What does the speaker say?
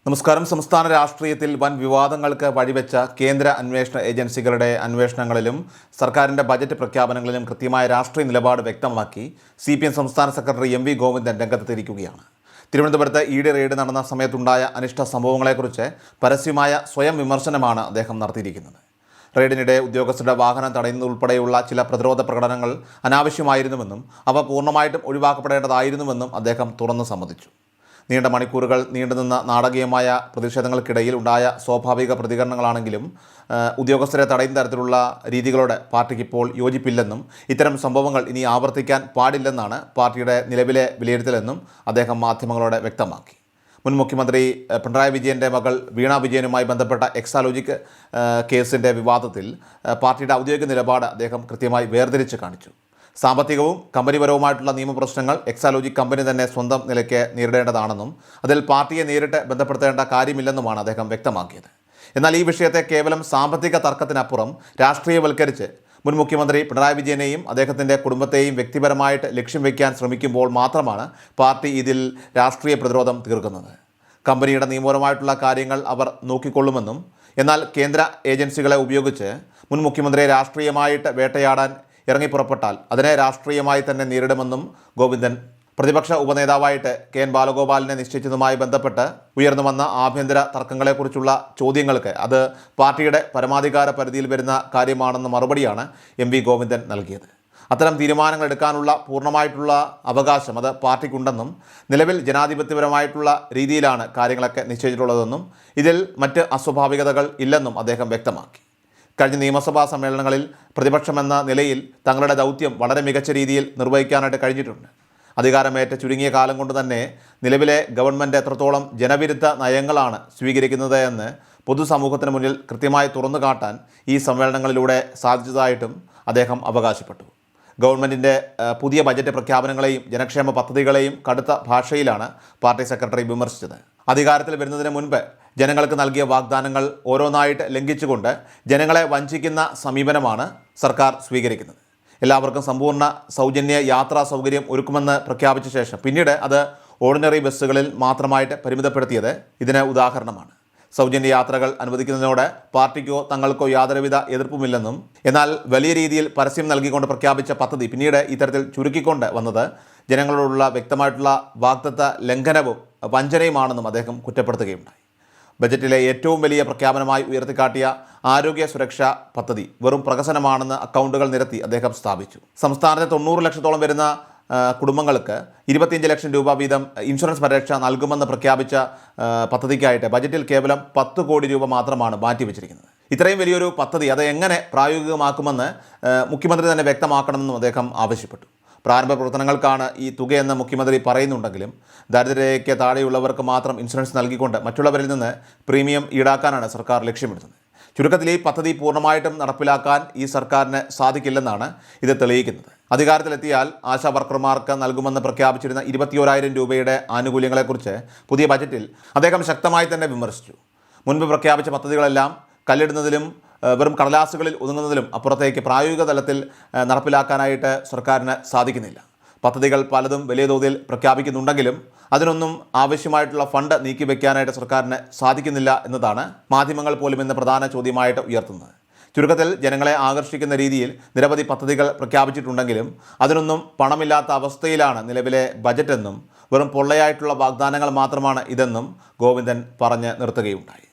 നമസ്കാരം. സംസ്ഥാന രാഷ്ട്രീയത്തിൽ വൻ വിവാദങ്ങൾക്ക് വഴിവെച്ച കേന്ദ്ര അന്വേഷണ ഏജൻസികളുടെ അന്വേഷണങ്ങളിലും സർക്കാരിൻ്റെ ബജറ്റ് പ്രഖ്യാപനങ്ങളിലും കൃത്യമായ രാഷ്ട്രീയ നിലപാട് വ്യക്തമാക്കി CPM സംസ്ഥാന സെക്രട്ടറി MV ഗോവിന്ദൻ രംഗത്തെത്തിയിരിക്കുകയാണ്. തിരുവനന്തപുരത്ത് ED റെയ്ഡ് നടന്ന സമയത്തുണ്ടായ അനിഷ്ട സംഭവങ്ങളെക്കുറിച്ച് പരസ്യമായ സ്വയം വിമർശനമാണ് അദ്ദേഹം നടത്തിയിരിക്കുന്നത്. റെയ്ഡിനിടെ ഉദ്യോഗസ്ഥരുടെ വാഹനം തടയുന്നതുൾപ്പെടെയുള്ള ചില പ്രതിരോധ പ്രകടനങ്ങൾ അനാവശ്യമായിരുന്നുവെന്നും അവ പൂർണ്ണമായിട്ടും ഒഴിവാക്കപ്പെടേണ്ടതായിരുന്നുവെന്നും അദ്ദേഹം തുറന്നു സമ്മതിച്ചു. നീണ്ട മണിക്കൂറുകൾ നീണ്ടുനിന്ന നാടകീയമായ പ്രതിഷേധങ്ങൾക്കിടയിൽ ഉണ്ടായ സ്വാഭാവിക പ്രതികരണങ്ങളാണെങ്കിലും ഉദ്യോഗസ്ഥരെ തടയുന്ന തരത്തിലുള്ള രീതികളോട് പാർട്ടിക്ക് ഇപ്പോൾ യോജിപ്പില്ലെന്നും ഇത്തരം സംഭവങ്ങൾ ഇനി ആവർത്തിക്കാൻ പാടില്ലെന്നാണ് പാർട്ടിയുടെ നിലവിലെ വിലയിരുത്തലെന്നും അദ്ദേഹം മാധ്യമങ്ങളോട് വ്യക്തമാക്കി. മുൻ മുഖ്യമന്ത്രി പിണറായി വിജയൻ്റെ മകൾ വീണ വിജയനുമായി ബന്ധപ്പെട്ട എക്സാലോജിക് കേസിൻ്റെ വിവാദത്തിൽ പാർട്ടിയുടെ ഔദ്യോഗിക നിലപാട് അദ്ദേഹം കൃത്യമായി വേർതിരിച്ച് കാണിച്ചു. സാമ്പത്തികവും കമ്പനിപരവുമായിട്ടുള്ള നിയമപ്രശ്നങ്ങൾ എക്സാലോജിക് കമ്പനി തന്നെ സ്വന്തം നിലയ്ക്ക് നേരിടേണ്ടതാണെന്നും അതിൽ പാർട്ടിയെ നേരിട്ട് ബന്ധപ്പെടുത്തേണ്ട കാര്യമില്ലെന്നുമാണ് അദ്ദേഹം വ്യക്തമാക്കിയത്. എന്നാൽ ഈ വിഷയത്തെ കേവലം സാമ്പത്തിക തർക്കത്തിനപ്പുറം രാഷ്ട്രീയവൽക്കരിച്ച് മുൻ മുഖ്യമന്ത്രി പിണറായി വിജയനെയും അദ്ദേഹത്തിൻ്റെ കുടുംബത്തെയും വ്യക്തിപരമായിട്ട് ലക്ഷ്യം വയ്ക്കാൻ ശ്രമിക്കുമ്പോൾ മാത്രമാണ് പാർട്ടി ഇതിൽ രാഷ്ട്രീയ പ്രതിരോധം തീർക്കുന്നത്. കമ്പനിയുടെ നിയമപരമായിട്ടുള്ള കാര്യങ്ങൾ അവർ നോക്കിക്കൊള്ളുമെന്നും എന്നാൽ കേന്ദ്ര ഏജൻസികളെ ഉപയോഗിച്ച് മുൻ മുഖ്യമന്ത്രിയെ രാഷ്ട്രീയമായിട്ട് വേട്ടയാടാൻ ഇറങ്ങിപ്പുറപ്പെട്ടാൽ അതിനെ രാഷ്ട്രീയമായി തന്നെ നേരിടുമെന്നും ഗോവിന്ദൻ പ്രതിപക്ഷ ഉപനേതാവായിട്ട് KN ബാലഗോപാലിനെ നിശ്ചയിച്ചതുമായി ബന്ധപ്പെട്ട് ഉയർന്നു വന്ന ആഭ്യന്തര തർക്കങ്ങളെക്കുറിച്ചുള്ള ചോദ്യങ്ങൾക്ക് അത് പാർട്ടിയുടെ പരമാധികാര പരിധിയിൽ വരുന്ന കാര്യമാണെന്ന മറുപടിയാണ് MV ഗോവിന്ദൻ നൽകിയത്. അത്തരം തീരുമാനങ്ങൾ എടുക്കാനുള്ള പൂർണ്ണമായിട്ടുള്ള അവകാശം അത് പാർട്ടിക്കുണ്ടെന്നും നിലവിൽ ജനാധിപത്യപരമായിട്ടുള്ള രീതിയിലാണ് കാര്യങ്ങളൊക്കെ നിശ്ചയിച്ചിട്ടുള്ളതെന്നും ഇതിൽ മറ്റ് അസ്വാഭാവികതകൾ ഇല്ലെന്നും അദ്ദേഹം വ്യക്തമാക്കി. കഴിഞ്ഞ നിയമസഭാ സമ്മേളനങ്ങളിൽ പ്രതിപക്ഷമെന്ന നിലയിൽ തങ്ങളുടെ ദൗത്യം വളരെ മികച്ച രീതിയിൽ നിർവഹിക്കാനായിട്ട് കഴിഞ്ഞിട്ടുണ്ട്. അധികാരമേറ്റ ചുരുങ്ങിയ കാലം കൊണ്ട് തന്നെ നിലവിലെ ഗവൺമെൻറ് എത്രത്തോളം ജനവിരുദ്ധ നയങ്ങളാണ് സ്വീകരിക്കുന്നത് എന്ന് പൊതുസമൂഹത്തിന് മുന്നിൽ കൃത്യമായി തുറന്നു കാട്ടാൻ ഈ സമ്മേളനങ്ങളിലൂടെ സാധിച്ചതായിട്ടും അദ്ദേഹം അവകാശപ്പെട്ടു. ഗവൺമെൻറ്റിൻ്റെ പുതിയ ബജറ്റ് പ്രഖ്യാപനങ്ങളെയും ജനക്ഷേമ പദ്ധതികളെയും കടുത്ത ഭാഷയിലാണ് പാർട്ടി സെക്രട്ടറി വിമർശിച്ചത്. അധികാരത്തിൽ വരുന്നതിന് മുൻപ് ജനങ്ങൾക്ക് നൽകിയ വാഗ്ദാനങ്ങൾ ഓരോന്നായിട്ട് ലംഘിച്ചുകൊണ്ട് ജനങ്ങളെ വഞ്ചിക്കുന്ന സമീപനമാണ് സർക്കാർ സ്വീകരിക്കുന്നത്. എല്ലാവർക്കും സമ്പൂർണ്ണ സൗജന്യ യാത്രാ സൗകര്യം ഒരുക്കുമെന്ന് പ്രഖ്യാപിച്ച ശേഷം പിന്നീട് അത് ഓർഡിനറി ബസ്സുകളിൽ മാത്രമായിട്ട് പരിമിതപ്പെടുത്തിയത് ഇതിന് ഉദാഹരണമാണ്. സൗജന്യ യാത്രകൾ അനുവദിക്കുന്നതിനോട് പാർട്ടിക്കോ തങ്ങൾക്കോ യാതൊരുവിധ എതിർപ്പുമില്ലെന്നും എന്നാൽ വലിയ രീതിയിൽ പരസ്യം നൽകിക്കൊണ്ട് പ്രഖ്യാപിച്ച പദ്ധതി പിന്നീട് ഇത്തരത്തിൽ ചുരുക്കിക്കൊണ്ട് വന്നത് ജനങ്ങളോടുള്ള വ്യക്തമായിട്ടുള്ള വാഗ്ദത്ത ലംഘനവും വഞ്ചനയുമാണെന്നും അദ്ദേഹം കുറ്റപ്പെടുത്തുകയുണ്ടായി. ബജറ്റിലെ ഏറ്റവും വലിയ പ്രഖ്യാപനമായി ഉയർത്തിക്കാട്ടിയ ആരോഗ്യ സുരക്ഷാ പദ്ധതി വെറും പ്രഹസനമാണെന്ന് അക്കൗണ്ടുകൾ നിരത്തി അദ്ദേഹം സ്ഥാപിച്ചു. സംസ്ഥാനത്തെ 90 ലക്ഷത്തോളം വരുന്ന കുടുംബങ്ങൾക്ക് 25 ലക്ഷം രൂപ വീതം ഇൻഷുറൻസ് പരിരക്ഷ നൽകുമെന്ന് പ്രഖ്യാപിച്ച പദ്ധതിക്കായിട്ട് ബജറ്റിൽ കേവലം 10 കോടി രൂപ മാത്രമാണ് മാറ്റിവെച്ചിരിക്കുന്നത്. ഇത്രയും വലിയൊരു പദ്ധതി അത് എങ്ങനെ പ്രായോഗികമാക്കുമെന്ന് മുഖ്യമന്ത്രി തന്നെ വ്യക്തമാക്കണമെന്നും അദ്ദേഹം ആവശ്യപ്പെട്ടു. പ്രാരംഭ പ്രവർത്തനങ്ങൾക്കാണ് ഈ തുകയെന്ന് മുഖ്യമന്ത്രി പറയുന്നുണ്ടെങ്കിലും ദാരിദ്ര്യരേഖയ്ക്ക് താഴെയുള്ളവർക്ക് മാത്രം ഇൻഷുറൻസ് നൽകിക്കൊണ്ട് മറ്റുള്ളവരിൽ നിന്ന് പ്രീമിയം ഈടാക്കാനാണ് സർക്കാർ ലക്ഷ്യമിടുന്നത്. ചുരുക്കത്തിൽ ഈ പദ്ധതി പൂർണ്ണമായിട്ടും നടപ്പിലാക്കാൻ ഈ സർക്കാരിന് സാധിക്കില്ലെന്നാണ് ഇത് തെളിയിക്കുന്നത്. അധികാരത്തിലെത്തിയാൽ ആശാ വർക്കർമാർക്ക് നൽകുമെന്ന് പ്രഖ്യാപിച്ചിരുന്ന 21,000 രൂപയുടെ ആനുകൂല്യങ്ങളെക്കുറിച്ച് പുതിയ ബജറ്റിൽ അദ്ദേഹം ശക്തമായി തന്നെ വിമർശിച്ചു. മുൻപ് പ്രഖ്യാപിച്ച പദ്ധതികളെല്ലാം കല്ലിടുന്നതിലും വെറും കടലാസുകളിൽ ഒതുങ്ങുന്നതിലും അപ്പുറത്തേക്ക് പ്രായോഗിക തലത്തിൽ നടപ്പിലാക്കാനായിട്ട് സർക്കാരിന് സാധിക്കുന്നില്ല. പദ്ധതികൾ പലതും വലിയ തോതിൽ പ്രഖ്യാപിക്കുന്നുണ്ടെങ്കിലും അതിനൊന്നും ആവശ്യമായിട്ടുള്ള ഫണ്ട് നീക്കിവെക്കാനായിട്ട് സർക്കാരിന് സാധിക്കുന്നില്ല എന്നതാണ് മാധ്യമങ്ങൾ പോലും ഇന്ന് പ്രധാന ചോദ്യമായിട്ട് ഉയർത്തുന്നത്. ചുരുക്കത്തിൽ ജനങ്ങളെ ആകർഷിക്കുന്ന രീതിയിൽ നിരവധി പദ്ധതികൾ പ്രഖ്യാപിച്ചിട്ടുണ്ടെങ്കിലും അതിനൊന്നും പണമില്ലാത്ത അവസ്ഥയിലാണ് നിലവിലെ ബജറ്റെന്നും വെറും പൊള്ളയായിട്ടുള്ള വാഗ്ദാനങ്ങൾ മാത്രമാണ് ഇതെന്നും ഗോവിന്ദൻ പറഞ്ഞ് നിർത്തുകയുണ്ടായി.